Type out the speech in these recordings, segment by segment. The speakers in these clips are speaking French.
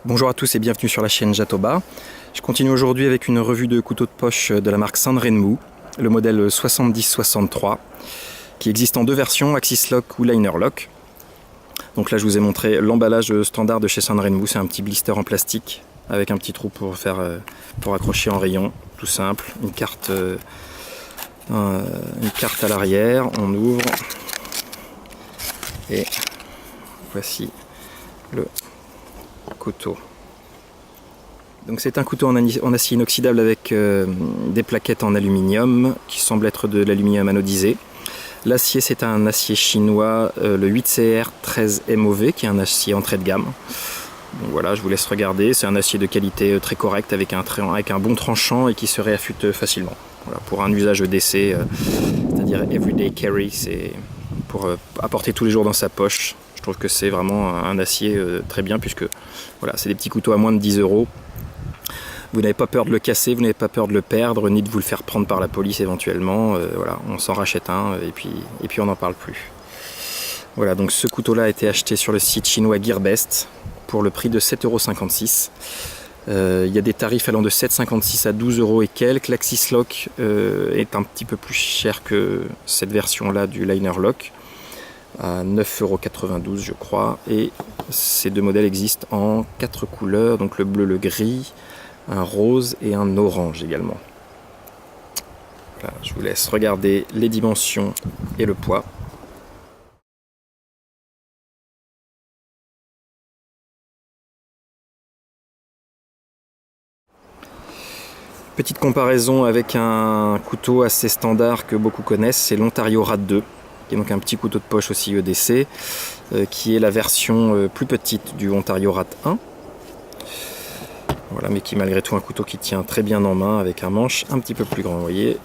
Bonjour à tous et bienvenue sur la chaîne Jatoba. Je continue aujourd'hui avec une revue de couteaux de poche de la marque Sanrenmu, le modèle 70-63, qui existe en deux versions, Axis Lock ou Liner Lock. Donc là je vous ai montré l'emballage standard de chez Sanrenmu, c'est un petit blister en plastique avec un petit trou pour accrocher en rayon, tout simple, une carte à l'arrière, on ouvre et voici le couteau. Donc c'est un couteau en acier inoxydable avec des plaquettes en aluminium qui semble être de l'aluminium anodisé. L'acier c'est un acier chinois, le 8CR 13 MOV, qui est un acier entrée de gamme. Donc voilà, je vous laisse regarder, c'est un acier de qualité très correcte avec un bon tranchant et qui se réaffûte facilement. Voilà, pour un usage d'essai, c'est-à-dire everyday carry, c'est pour apporter tous les jours dans sa poche. Je trouve que c'est vraiment un acier très bien, puisque voilà, c'est des petits couteaux à moins de 10 €. Vous n'avez pas peur de le casser, vous n'avez pas peur de le perdre, ni de vous le faire prendre par la police éventuellement. Voilà, on s'en rachète un et puis on n'en parle plus. Voilà, donc ce couteau-là a été acheté sur le site chinois Gearbest pour le prix de 7,56 €. Il y a des tarifs allant de 7,56 € à 12 € et quelques. L'Axis Lock est un petit peu plus cher que cette version-là du Liner Lock, à 9,92 € je crois, et ces deux modèles existent en 4 couleurs, donc le bleu, le gris, un rose et un orange également. Voilà, je vous laisse regarder les dimensions et le poids. Petite comparaison avec un couteau assez standard que beaucoup connaissent, c'est l'Ontario Rat 2, qui est donc un petit couteau de poche aussi EDC, qui est la version plus petite du Ontario Rat 1. Voilà, mais qui malgré tout un couteau qui tient très bien en main avec un manche un petit peu plus grand. Vous voyez,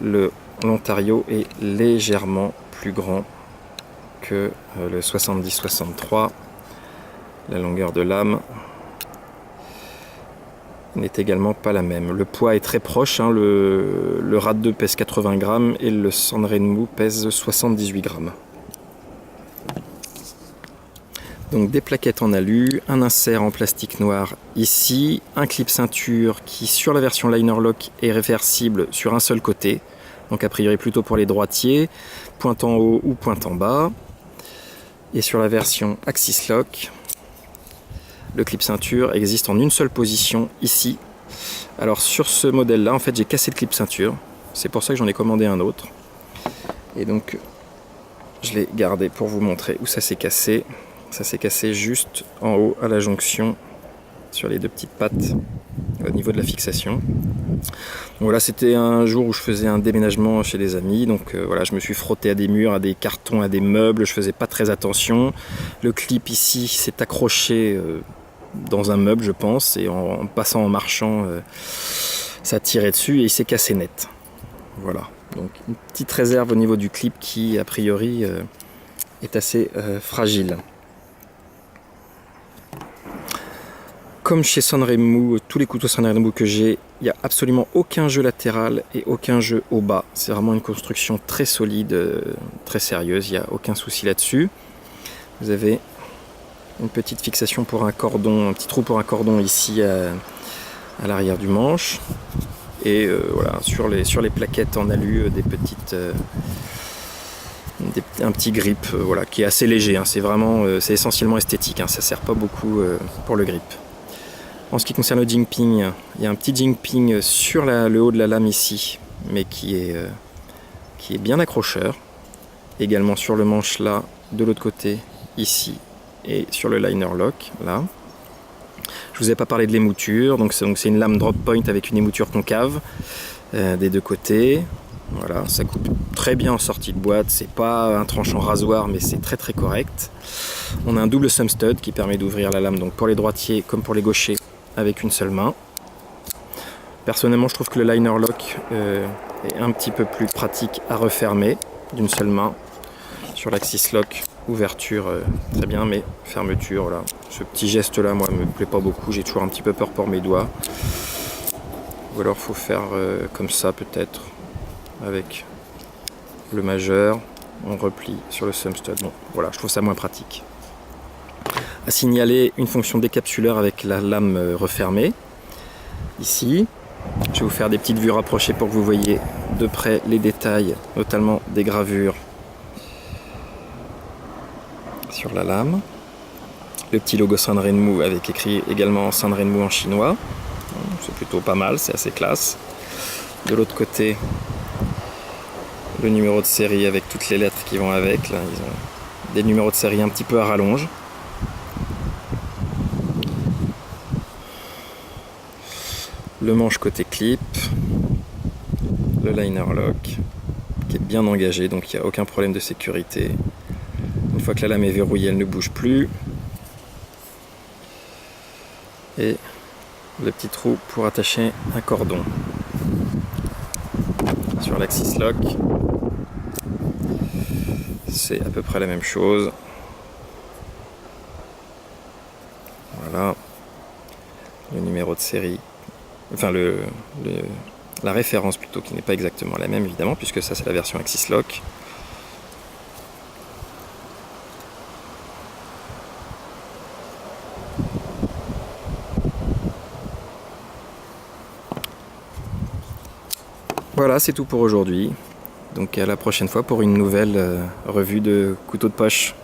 l'Ontario est légèrement plus grand que le 70-63. La longueur de lame n'est également pas la même. Le poids est très proche, hein, le Rat 2 pèse 80 grammes et le Sanrenmu pèse 78 grammes. Donc des plaquettes en alu, un insert en plastique noir ici, un clip ceinture qui sur la version Liner Lock est réversible sur un seul côté, donc a priori plutôt pour les droitiers, pointe en haut ou pointe en bas. Et sur la version Axis Lock, le clip ceinture existe en une seule position ici. Alors sur ce modèle là en fait j'ai cassé le clip ceinture, c'est pour ça que j'en ai commandé un autre. Et donc je l'ai gardé pour vous montrer où ça s'est cassé. Ça s'est cassé juste en haut à la jonction sur les deux petites pattes au niveau de la fixation. Donc voilà, c'était un jour où je faisais un déménagement chez des amis, donc voilà, je me suis frotté à des murs, à des cartons, à des meubles, je faisais pas très attention. Le clip ici s'est accroché dans un meuble je pense, et en passant en marchant ça a tiré dessus et il s'est cassé net. Voilà, donc une petite réserve au niveau du clip qui a priori est assez fragile. Comme chez Sanrenmu, tous les couteaux Sanrenmu que j'ai, il n'y a absolument aucun jeu latéral et aucun jeu au bas. C'est vraiment une construction très solide, très sérieuse, il n'y a aucun souci là-dessus. Vous avez une petite fixation pour un cordon, un petit trou pour un cordon ici à l'arrière du manche. Et voilà, sur les plaquettes en alu, un petit grip voilà, qui est assez léger, hein. C'est essentiellement esthétique, hein. Ça ne sert pas beaucoup pour le grip. En ce qui concerne le jingping, il y a un petit jingping sur le haut de la lame ici, mais qui est bien accrocheur. Également sur le manche là, de l'autre côté, ici, et sur le Liner Lock, là. Je vous ai pas parlé de l'émouture, donc c'est une lame drop point avec une émouture concave des deux côtés. Voilà, ça coupe très bien en sortie de boîte, c'est pas un tranchant rasoir, mais c'est très très correct. On a un double thumb stud qui permet d'ouvrir la lame donc pour les droitiers comme pour les gauchers avec une seule main. Personnellement, je trouve que le Liner Lock est un petit peu plus pratique à refermer d'une seule main. Sur l'Axis Lock, ouverture très bien, mais fermeture, là. Ce petit geste là, moi, me plaît pas beaucoup, j'ai toujours un petit peu peur pour mes doigts. Ou alors faut faire comme ça peut-être, avec le majeur, on replie sur le thumb stud. Bon, voilà, je trouve ça moins pratique. signaler une fonction décapsuleur avec la lame refermée. Ici, je vais vous faire des petites vues rapprochées pour que vous voyez de près les détails, notamment des gravures sur la lame. Le petit logo Sanrenmu avec écrit également Sanrenmu en chinois. C'est plutôt pas mal, c'est assez classe. De l'autre côté, le numéro de série avec toutes les lettres qui vont avec. Là, ils ont des numéros de série un petit peu à rallonge. Le manche côté clip, le liner lock qui est bien engagé, donc il n'y a aucun problème de sécurité. Une fois que la lame est verrouillée, elle ne bouge plus. Et le petit trou pour attacher un cordon sur l'axis lock. C'est à peu près la même chose. Voilà. Le numéro de série, enfin la référence plutôt, qui n'est pas exactement la même évidemment, puisque ça c'est la version Axis Lock. Voilà, c'est tout pour aujourd'hui. Donc à la prochaine fois pour une nouvelle revue de couteaux de poche.